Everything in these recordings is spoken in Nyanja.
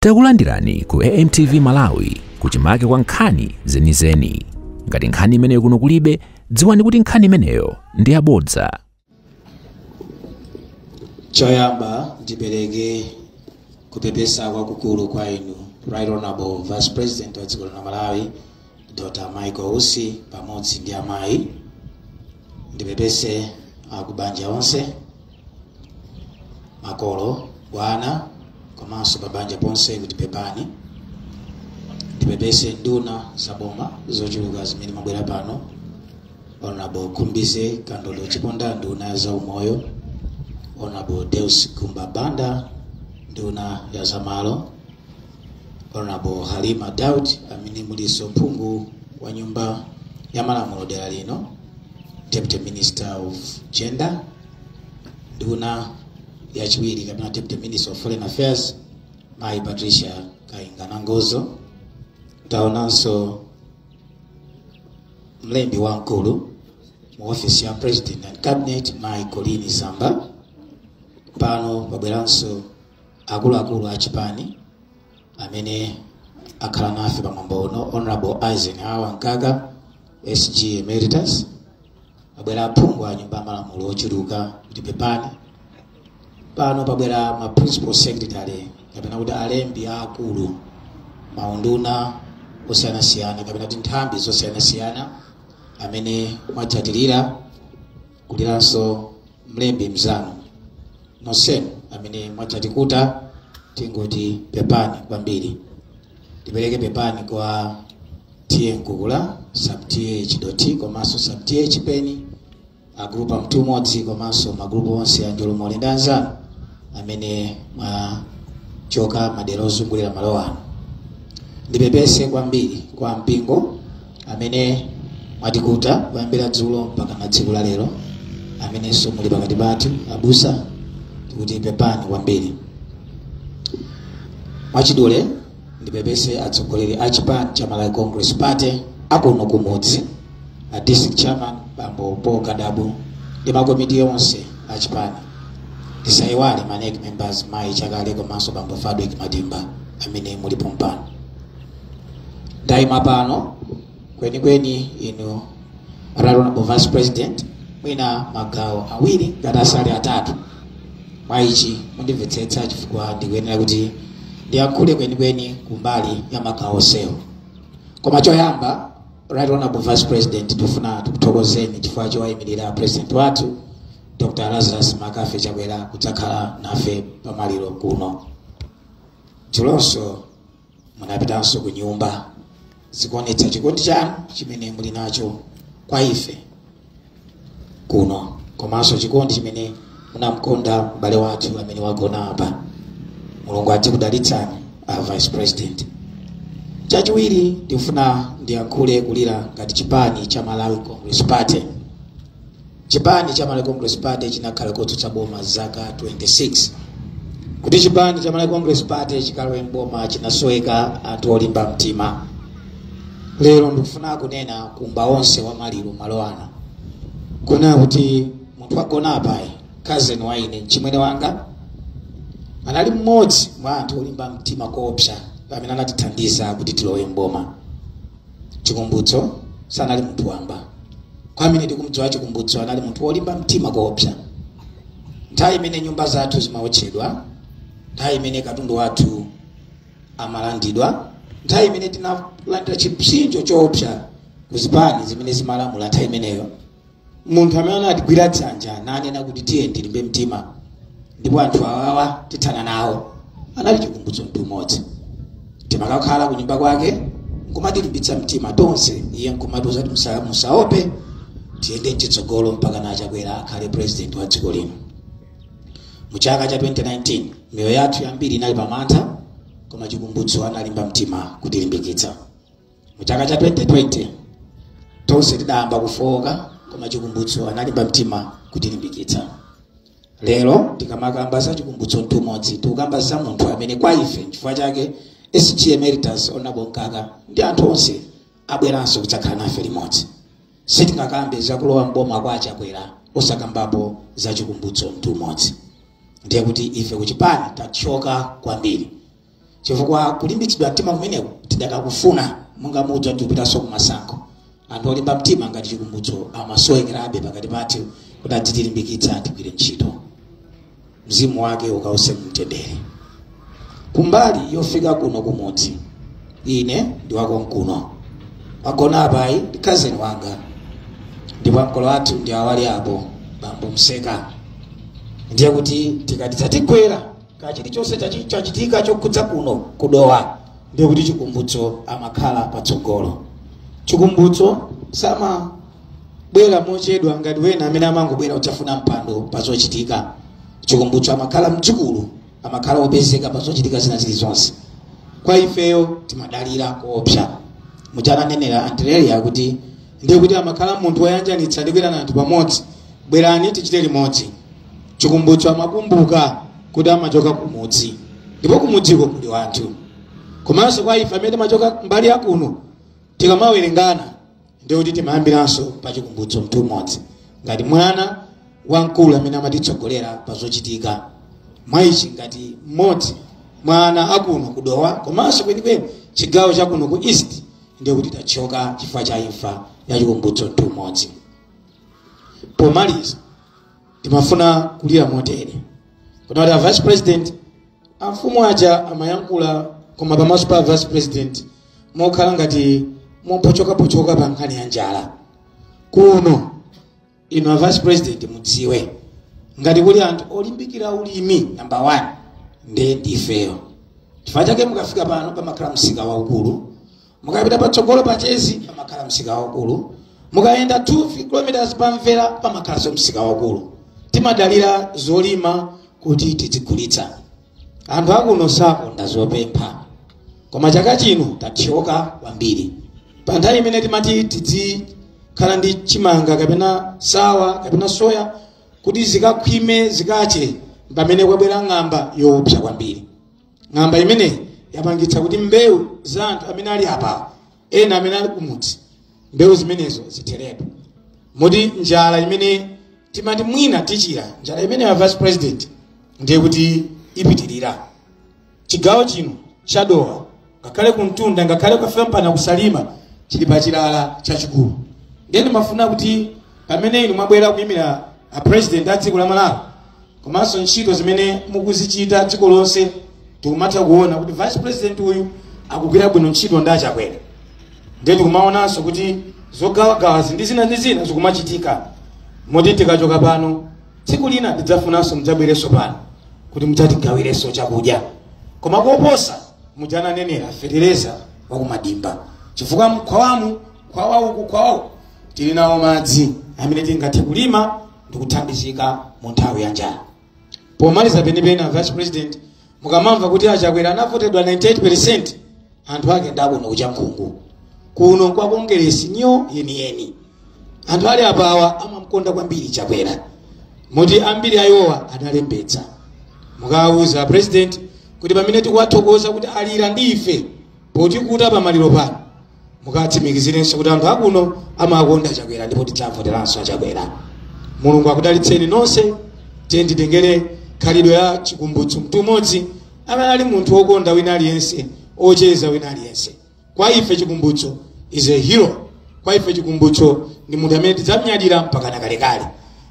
Takulandirani ku AMTV Malawi kuchimake kwa nkhani zenizeni. Ngati nkhani imeneyo kuno kulibe, dziwani kuti nkhani imeneyo ndi yabodza. Choyamba ndipereke kupepesa kwakukulu kwa inu Right Honorable Vice President wa dziko la Malawi Dr. Michael Usi pamodzi ndi amayi. Ndipepese akubanja onse, makolo, bwana komanso babanja ponse kuti pepani. Ndipepese nduna zaboma zochuluka zimene mabwera pano. Honorable Kumbize Kandolo Chiponda, nduna za umoyo. Honorable Deus Kumbabanda, nduna ya zamalo. Honorable Halima Daud, amini muliso mpungu wa nyumba ya malamulo dera lino, Deputy Minister of Gender. Nduna ya chiwiri kapena Deputy Minister of Foreign Affairs, Mai Patricia Kaingana Ngozo. Taonanso mlembi wankulu mu office ya President and Cabinet, Mai Colini Samba. Pano pabweranso akulu achipani amene akhala nafe pamwambo uno. Honorable Eisenhower Nkaga, SG Emeritus. Pabwera aphungu a nyumba malamulo ochuluka kuti pepani. Pano pabwera ma principal secretary kapena kuti alembi akulu maunduna osiyanasiyana kapena kuti nthambi zosiyanasiyana amene mwachatirira kuliranso mlembi mzanu nonsenu amene mwachatikuta tingoti pepani kwambiri. Ndipereke pepani kwa TN Nkukula, sub-TH Doti komanso sub-TH Peni, agrupa mtu modzi komanso magrupu onse a Njolo Ndanzanu amene mwachoka madera ozungulira malo ano. Ndipepese kwambiri kwa mpingo amene mwatikuta kuyambira dzulo mpaka na tsiku la lero, amenenso muli pakati pathu abusa kuti pepani kwambiri. Mwachidule ndipepese atsogoleri a chipani cha Malawi Congress Party akuno kumudzi, a district chairman Bambo Paul Kadabu ndi makomiti onse a chipani. Tisayiwale manek members Mai Chakale komanso Bambo Fadwick Madimba amene muli pompano. Daima pano kwenikweni inu Right Honorable Vice President, mwina magawo awiri ngati asali atatu mwaichi mundimvetsetsa chifukwa ndikuyenera kuti ndiyankhule kwenikweni kumbali ya magawo onsewo. Koma choyamba, Right Honorable Vice President, tifuna tikuthokozeni chifukwa chowayimirira President wathu Dr. Lazarus Makafe Chakwera kudzakhala nafe pamaliro kuno. Chilonso munapitanso ku nyumba zikuonetsa chikondi chanu chimene muli nacho kwa ife kuno, komanso chikondi chimene munamkonda m'bale wathu amene wagona apa. Mulungu atikudalitsani a Vice President. Chachiwiri ndifuna ndiyankhule kulira ngati chipani cha Malawi Congress Party. Chipani cha Malawi Congress Party chinakhala kotsutsa boma zaka 26. Kuti chipani cha Malawi Congress Party chikalowe mboma chinasoweka anthu olimba mtima. Lero ndikufuna kunena kumba onse wa maliro malo ano. Kuna kuti munthu agona apayi, cousin wa ine chimwene wanga, anali mmodzi mwa anthu olimba mtima koopsa pamene anatithandiza kuti tilowe mboma. Chikumbutso sanali munthu wamba. Kwa amene tikumudziwa Chikumbutso anali munthu olimba mtima koopsa. Nthawi imene nyumba zathu zimaotchedwa, nthawi imene katundu wathu amalandidwa, nthawi imene tinalandira chipsinjo choopsa kuzipani zimene zimalamula nthawi imeneyo, munthu amene anatigwira dzanja nanena kuti tiye tilimbe mtima ndipo anthu awawa tithana nawo anali Chikumbutso mntu umodzi. Timakakhala ku nyumba kwake nkumatilimbitsa mtima tonse, iye nkumatiuza kuti musaope tiyende chitsogolo mpaka na Chakwera akhale president wa dziko lino. Mu chaka cha 2019 miyoyo yathu yambiri inali pamantha, koma Chikumbutso analimba mtima kutilimbikitsa. Mu chaka cha 2020 tonse tidayamba kufoka, koma Chikumbutso analimba mtima kutilimbikitsa. Lero tikamakamba za Chikumbutso mntu umodzi, tikukamba za munthu amene kwa ife chifukwa chake SG Emeritus Honorable Nkaga ndi anthu onse abweranso kudzakhala nafe limodzi. Sitingakambe zakulowa mboma kwa Chakwera osakambapo za Chikumbutso mntu umodzi. Ndiye kuti ife kuchipani tachoka kwambiri. chifukwa kulimbikitsidwa mtima kumeneku tidakakufuna monga mudza tipitaso kumasankho anthu olimba mtima ngati chikumbutso amasowekerabe pakati pathu kuti adzitilimbikitsa tigwire ntchito mzimu wake ukause mtendere. Kumbali yofika kuno kumudzi ine ndi wako mkuno wagona apayi ndi cousin wanga ndipo mkolo athu ndi awali apo bambo Mseka. Ndiye kuti tikati tatigwera kachiti chonse chachitika chokhudza kuno kudowa ndiye kuti chikumbutso amakhala patsogolo. Chikumbutso sama bwera mochedwa ngati wena amene amangobwera kuchafuna mpando pazochitika. Chikumbutso amakhala mdzukulu, amakhala opezeka pazochitika zina zilizonse. Kwa ifeyo timadalira koopsa. Mujana nenera Andrea kuti ndiye kuti amakhala munthu woyanjanitsa ndi kwera anthu pamodzi. Bwerani tichite limodzi. Chikumbutso amakumbuka kuti amachoka kumudzi. Ndipo kumudziko kuli wanthu. Komanso kwa ife amene machoka mbali ya kuno tikamawerengana ndiye kuti timayambiranso pa chikumbutso mtu mmodzi. Ngati mwana wamkulu amene amatitsogolera pazochitika. Maichi ngati mmodzi mwana akuno kudowa komanso kwenikweni chigawo cha kuno ku East ndiye kuti tachoka chifukwa cha imfa ya chikumbutso mtu mmodzi. Pomaliza timafuna kulira motere. Kuna vice president amfumu aja amayankula koma pamaso pa vice president mokhala ngati mopochoka pa nkhani ya njala. Kuno ino vice president mudziwe ngati kuli anthu olimbikira ulimi number 1 ndi ifeyo. Chifukwa chake mukafika pano pamakhala msika waukulu, mukapita patsogolo pa Chezi pamakhala msika waukulu, mukaenda 2 km pamvera pamakhala msika waukulu. Timadalira zolima kuti tizigulitsa. Anthu akuno sakonda zopempha. Koma chaka chino tathyoka kwambiri. Pa nthawi imene timati tizikhala ndi chimanga kapena sawa kapena soya kuti zikakhwime zikache pamene kwabwera ng'amba yoopsa kwambiri. Ng'amba imene yapangitsa kuti mbewu za anthu amene ali apa ena amene ali kumudzi mbewu zimenezo zitherepo. Moti njala imene timati mwina tichira njala imene ya vice president ndiye kuti ipitirira. Chigawo chino chadowa ngakhale kuntunda ngakhale kufika mpana kusalima chili pa chilala chachikulu. Ndiye ndimafuna kuti pamene inu mwabwera kuyimira a president a dziko la Malawi komanso ntchito zimene mukuzichita dziko lonse tikumatha kuona kuti vice president uyu akugwira bwino ntchito ndi achakwera. Ndiye tikumaonanso kuti zogawagawa ndi zina zikumachitika. Moti tikachoka pano tsiku lina tidzafunanso mudzabwerenso pano kuti mudzatigawirenso chakudya. Koma koposa mujana nenera fertilizer wakumadimba. Chifukwa mkwawamu kwawawu tili nawo madzi amene tingathe kulima ndi kuthandizika mu nthawi ya njala. Pomaliza penipeni vice president mukamamva kuti achakwera anavotedwa 98% anthu ake ndakuno kuchankhungu. Kuno kwa kongeresi nyo yeniyeni. Anthu ali apawa amamkonda kwambiri chakwera. Moti ambiri ayowa analembetsa. Mukawuza president kuti pamene tikuwathokoza kuti alira ndi ife poti kuta pamaliro pano mukatsimikizirenso kuti anthu akuno amakonda chakwera ndipo tidzavoteranso chakwera. Mulungu akudalitseni nonse. Tiyenditengere khalidwe ya chikumbutso mtu mmodzi amene ali munthu wokonda wina aliyense, ocheza wina aliyense. Kwa ife chikumbutso is a hero. Kwa ife chikumbutso ndi munthu amene tidzamnyadira mpaka nakalekale.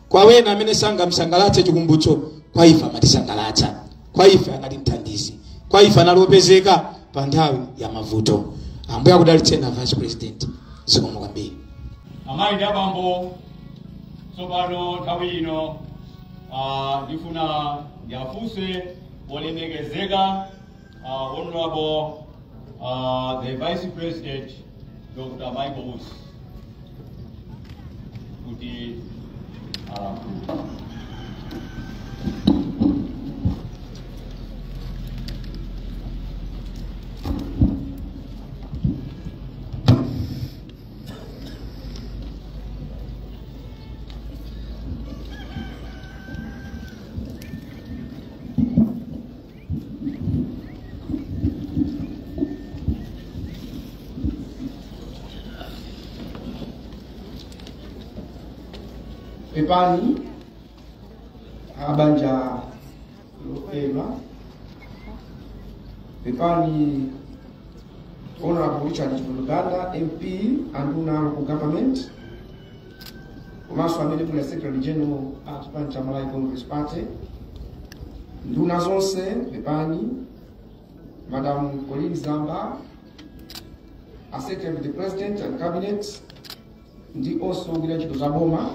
Kwa wena amene sangamsangalatse chikumbutso kwa ife amatisangalatsa. Kwa ife anali mthandizi. Kwa ife analopezeka pa nthawi ya mavuto. Ambuye akudalitseni na vice president. Zikomo kwambiri. Amayi ndi abambo tsopano nthawi ino ndifuna ndiafuse olemekezeka honorable the vice president Dr. Michael Wusi kuti Pepani abanja lopema Pepani Honorable Richard Luganda, MP and local government. Komanso amene muli Secretary General achipani cha Malawi Congress Party. Nduna zonse Pepani, Madam Colleen Zamba, a Secretary of the President and Cabinet, ndi also ogwira ntchito za boma.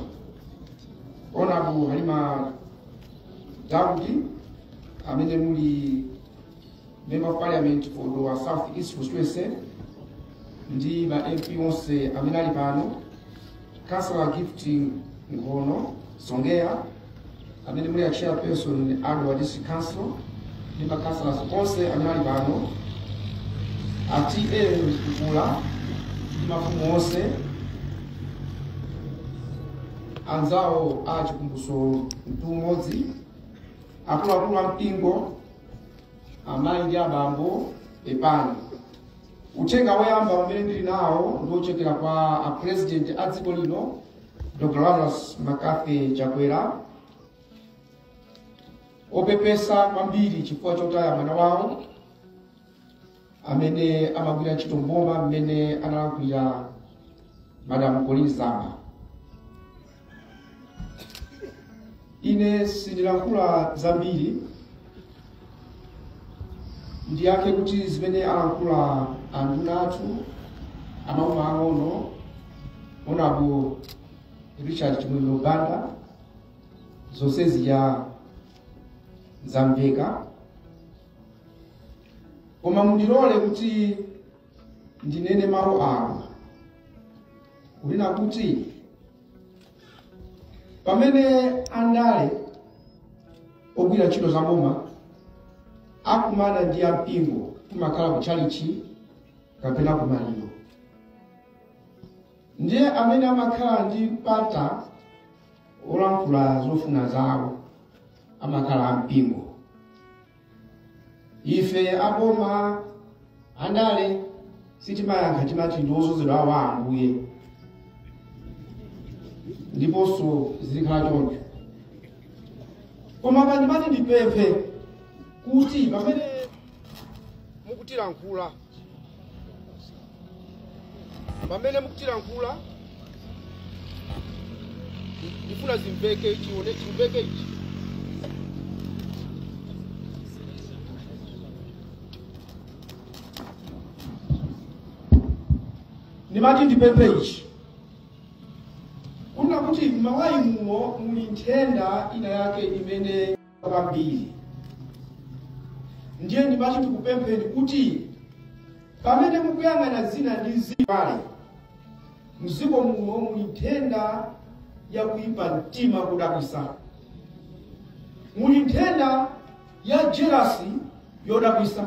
Honorable Halima Daudi, amene muli Member of Parliament for the South East Constituency, ndi ma MP onse amene ali pano. Councillor Gift Ngono Songea, amene muli a chairperson Arua District Council, ndi ma councillors onse amene ali pano. ATA Kukula, ndi mafumu onse. Anzao a chikumbutso mtumodzi. Akuluakulu a mpingo, amayi ndi abambo Pepani. Uthenga woyamba umene ndili nawo ndochokera kwa a president a dziko lino Dr. Lazarus Makafe Chakwera, opepesa kwambiri chifukwa chotaya mwana wawo amene amagwira ntchito mboma mmene analangwira Madam Colleen Zamba. Ine sindilankhula zambiri, ndiyake kuti zimene alankhula anduna athu amauma ang'ono Honorable Richard Luganda zonse zija zamveka. Koma mundilole kuti ndinene mawu awa kunena kuti pamene andale ogwira ntchito za boma akumana ndi ampingo kumakhala kuchalichi kapena kumaliro, ndiye amene amakhala ndi mpata olankhula zofuna zawo amakhala ampingo. Ife aboma andale sitimayankha timati ndiwozozedwa awa Ambuye, ndiponso zilikhala choncho. Koma pandimati ndipemphe kuti pamene mukutilankhula, ndifuna zimveke ichi. Ndimati ndipemphe ichi. Kuna kuti Malawi muno muli nthenda ina yake imene kwambiri. Ndiye ndimati tikupempheni kuti pamene mukuyang'ana zina ndi zipale mziko muno muli nthenda ya kuipa mtima kudabwisa. Muli nthenda ya jealousy yodabwisa.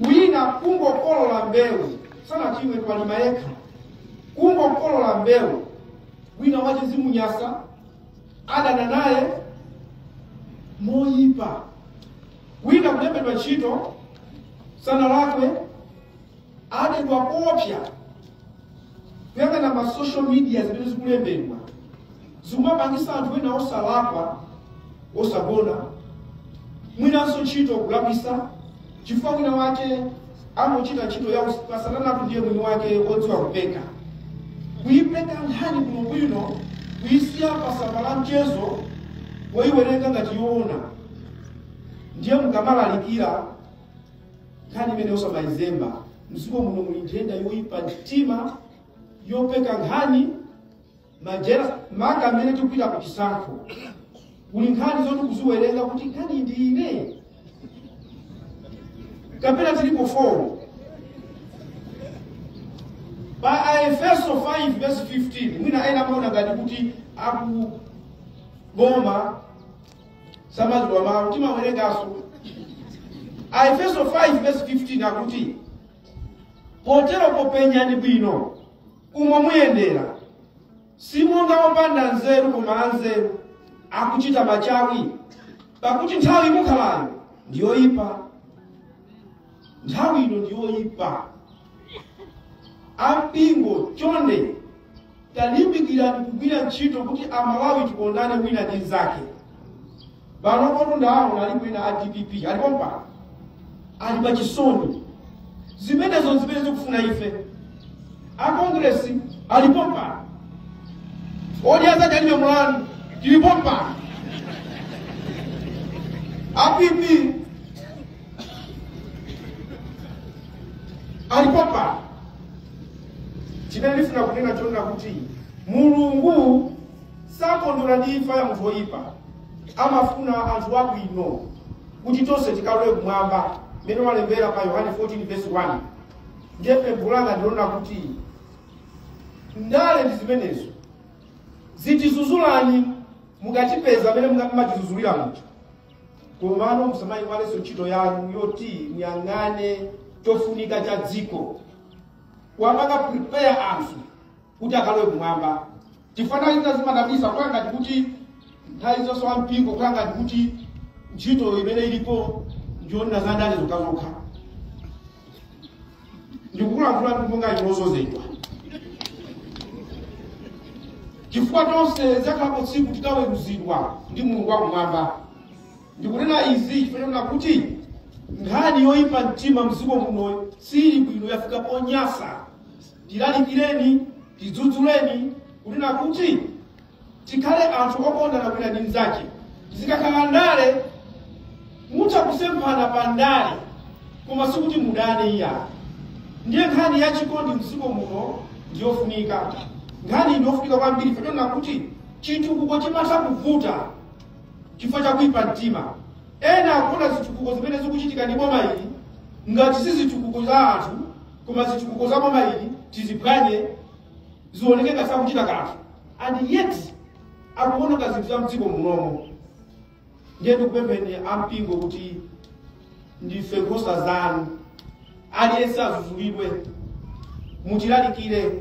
Wina kungokolola mbewu sana chimwe twalima yekha. Kungokolola mbewu wina wache zimunyasa adana naye moyipa. Wina kulembedwa ntchito sana lakwe adedwa kopya kuyang'ana ma social media zimene zikulembedwa zikumapangisa anthu wina osalakwa osagona mwinanso ntchito kulabwisa chifukwa wina wache amochita ntchito yawo pasananapo ndiye mwini wake odziwa kupeka. Kuyipeka nkhani kuno bwino kuyisiya pasamba la mchezo woyiwerenga ngati yoona, ndiye mukamalalikira nkhani imene osamayizemba. Mziko muno muli nthenda yoyipa mtima yopeka nkhani majera maka amene tikupita ku chisankho. Kuli nkhani zoti kuziwerenga kuti nkhani ndi ine kapena tilipo 4 pa Efeso 5 verse 15 mwina ena maona ngati kuti aku boma samazidwa mawu timawerengaso. Efeso 5 verse 15 akuti potero popenyani bwino umo muyendera simonga opanda nzeru koma anzeru akuchita machawi, pakuti nthawi mukhalayo ndiyoyipa. Nthawi ino ndiyoyipa. Ampingo chonde talimbikira kugwira ntchito kuti Amalawi tikondane wina ndi nzake. Bano kotunda awo nalipo ina DPP alipompa alipa chisoni zimenezo zikufuna ife a Congress alipompa odiaza jalibe mulani kilipompa APP alipompa chinalifuna kunena chona kuti Mulungu sakondora ndifa ya mtu oyipa amafuna anthu abwino kuti tonse tikalowe kumwamba mene walembera pa Yohane 14:1 ndiye bulanga ndiona kuti ndale ndi zimenezo zitizuzulani mukachipeza mene mukachizuzulira munthu komano musamayi waleso ntchito yanu yoti muyang'ane chofunika cha dziko wapanga prepare anthu kuti akalowe kumwamba tifana itazimadabisa kwanga kuti nthawi zonse wampingo kwanga kuti ntchito imene ilipo ndiona zandale zokazokha ndikukulankhula ndiponga inozozedwa chifukwa tonse zakhapo tsiku tikaweruzidwa ndi Mulungu wakumwamba ndikunena izi chifukwa kuti nkhani yoyipa mtima mziko muno sili bwino yafika ponyasa tilalikireni tidzudzuleni kunena kuti tikhale anthu okondana kwina ndi mnzake zikakhala ndale mutha kusemphana pa ndale koma sikuti mudane iya ndiye nkhani ya chikondi mziko muno ndiyofunika nkhani inofunika kwambiri fenona kuti chitukuko chimatha kuvuta chifukwa cha kuyipa mtima ena akuna zitukuko zimene zikuchitika ndi boma ili ngati si zitukuko za anthu koma zitukuko za boma ili tiziphwanye zioneke ngati sakuchita kanthu and yet akuoneka zinthu za mdziko munomo ndiye tikupempheni ampingo kuti ndife nkhosa zanu aliyense azuzulidwe mutilalikire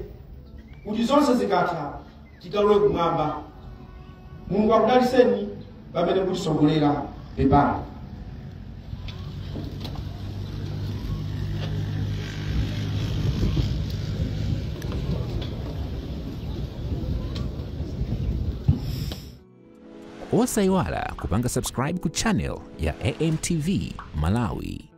kuti zonse zikatha tikalowe kumwamba Mulungu akudaliseni pamene mukutisogolera pepani. Osayiwala kupanga subscribe ku channel ya AMTV Malawi.